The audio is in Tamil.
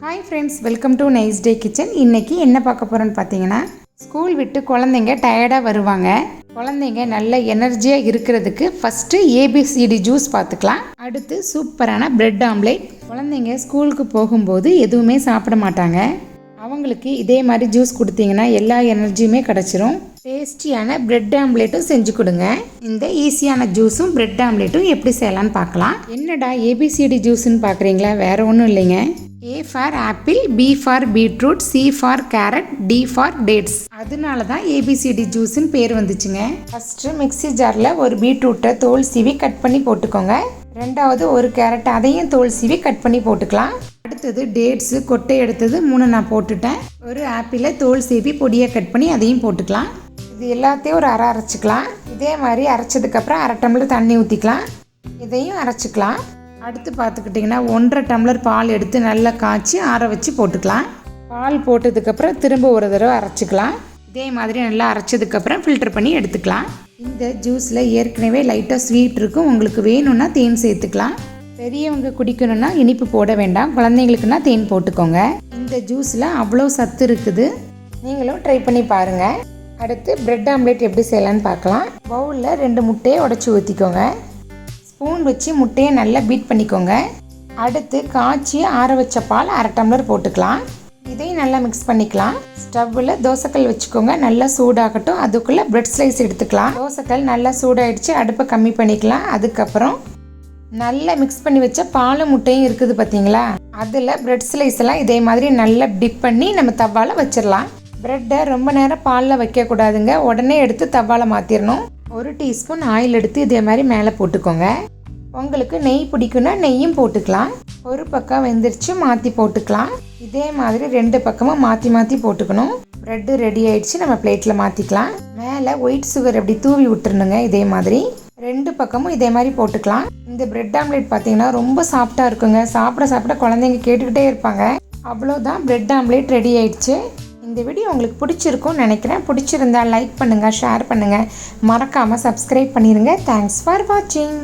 Hi friends, welcome to nice day kitchen. இன்றைக்கி என்ன பார்க்க போகிறோன்னு பார்த்தீங்கன்னா, ஸ்கூல் விட்டு குழந்தைங்க டயர்டாக வருவாங்க. குழந்தைங்க நல்ல எனர்ஜியாக இருக்கிறதுக்கு ஃபஸ்ட்டு ஏபிசிடி ஜூஸ் பார்த்துக்கலாம். அடுத்து சூப்பரான பிரெட் ஆம்லேட். குழந்தைங்க ஸ்கூலுக்கு போகும்போது எதுவுமே சாப்பிட மாட்டாங்க. அவங்களுக்கு இதே மாதிரி ஜூஸ் கொடுத்தீங்கன்னா எல்லா எனர்ஜியுமே கிடச்சிரும். டேஸ்டியான பிரெட் ஆம்லேட்டும் செஞ்சு கொடுங்க. இந்த ஈஸியான ஜூஸும் பிரெட் ஆம்லேட்டும் எப்படி செய்யலான்னு பார்க்கலாம். என்னடா ஏபிசிடி ஜூஸ்ன்னு பார்க்குறீங்களா? வேறு ஒன்றும் இல்லைங்க. A for apple, B for beetroot, C for carrot, D for dates. அதனால தான் ஏபிசிடி ஜூஸ்ன்னு பேர் வந்துச்சுங்க. ஃபஸ்ட்டு மிக்ஸி ஜாரில் ஒரு பீட்ரூட்டை தோல் சீவி கட் பண்ணி போட்டுக்கோங்க. ரெண்டாவது ஒரு கேரட், அதையும் தோல் சீவி கட் பண்ணி போட்டுக்கலாம். அடுத்தது டேட்ஸு கொட்டை எடுத்தது 3 நான் போட்டுட்டேன். ஒரு ஆப்பிளை தோல் சீவி பொடியை கட் பண்ணி அதையும் போட்டுக்கலாம். இது எல்லாத்தையும் ஒரு அரை அரைச்சிக்கலாம். இதே மாதிரி அரைச்சதுக்கப்புறம் 1/2 டம்ளர் தண்ணி ஊற்றிக்கலாம். இதையும் அரைச்சிக்கலாம். அடுத்து பார்த்துக்கிட்டிங்கன்னா 1.5 டம்ளர் பால் எடுத்து நல்லா காய்ச்சி ஆற வச்சு போட்டுக்கலாம். பால் போட்டதுக்கப்புறம் திரும்ப ஒரு தடவை அரைச்சிக்கலாம். இதே மாதிரி நல்லா அரைச்சதுக்கப்புறம் ஃபில்டர் பண்ணி எடுத்துக்கலாம். இந்த ஜூஸில் ஏற்கனவே லைட்டாக ஸ்வீட் இருக்கும். உங்களுக்கு வேணும்னா தேன் சேர்த்துக்கலாம். பெரியவங்க குடிக்கணும்னா இனிப்பு போட வேண்டாம். குழந்தைங்களுக்குன்னா தேன் போட்டுக்கோங்க. இந்த ஜூஸில் அவ்வளோ சத்து இருக்குது. நீங்களும் ட்ரை பண்ணி பாருங்கள். அடுத்து பிரெட் ஆம்லேட் எப்படி செய்யலான்னு பார்க்கலாம். பவுலில் 2 முட்டையை உடச்சி ஊற்றிக்கோங்க. ஸ்பூன் வச்சு முட்டையை நல்லா பீட் பண்ணிக்கோங்க. அடுத்து காய்ச்சி ஆற வச்ச பால் 1/2 டம்ளர் போட்டுக்கலாம். இதையும் நல்லா மிக்ஸ் பண்ணிக்கலாம். ஸ்டவ்வில் தோசைக்கல் வச்சுக்கோங்க. நல்லா சூடாகட்டும். அதுக்குள்ளே பிரெட் ஸ்லைஸ் எடுத்துக்கலாம். தோசைக்கல் நல்லா சூடாகிடுச்சு. அடுப்பை கம்மி பண்ணிக்கலாம். அதுக்கப்புறம் நல்லா மிக்ஸ் பண்ணி வச்ச பாலும் முட்டையும் இருக்குது பார்த்தீங்களா, அதில் பிரெட் ஸ்லைஸ் எல்லாம் இதே மாதிரி நல்லா டிப் பண்ணி நம்ம தவாவில் வச்சிடலாம். பிரெட்டை ரொம்ப நேரம் பாலில் வைக்கக்கூடாதுங்க. உடனே எடுத்து தவாவில் மாற்றிடணும். 1 டீஸ்பூன் ஆயில் எடுத்து இதே மாதிரி மேலே போட்டுக்கோங்க. உங்களுக்கு நெய் பிடிக்குன்னா நெய்யும் போட்டுக்கலாம். ஒரு பக்கம் வெந்துருச்சு, மாற்றி போட்டுக்கலாம். இதே மாதிரி 2 பக்கமும் மாற்றி மாற்றி போட்டுக்கணும். ப்ரெட்டு ரெடி ஆயிடுச்சு. நம்ம பிளேட்டில் மாற்றிக்கலாம். மேலே ஒயிட் சுகர் அப்படி தூவி விட்டுருணுங்க. இதே மாதிரி 2 பக்கமும் இதே மாதிரி போட்டுக்கலாம். இந்த பிரெட் ஆம்லேட் பார்த்தீங்கன்னா ரொம்ப சாஃப்டாக இருக்குங்க. சாப்பிட சாப்பிட குழந்தைங்க கேட்டுக்கிட்டே இருப்பாங்க. அவ்வளோதான், பிரெட் ஆம்லேட் ரெடி ஆயிடுச்சு. இந்த வீடியோ உங்களுக்கு பிடிச்சிருக்கும்னு நினைக்கிறேன். பிடிச்சிருந்தா லைக் பண்ணுங்கள், ஷேர் பண்ணுங்கள், மறக்காமல் சப்ஸ்கிரைப் பண்ணிடுங்க. தேங்க்ஸ் ஃபார் வாட்சிங்.